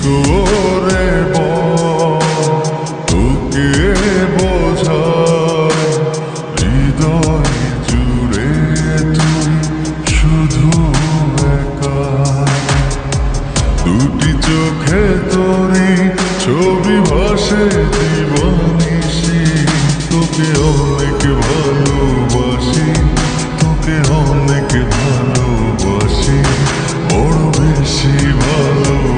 করে তোকে বোঝায় হৃদয় জুড়ে তুই শুধু একা। দুটি চোখে তোরি ছবি ভাসে জীবনিশি, তোকে অনেক ভালোবাসি, তোকে অনেক ভালোবাসি, বড় বেশি ভালো।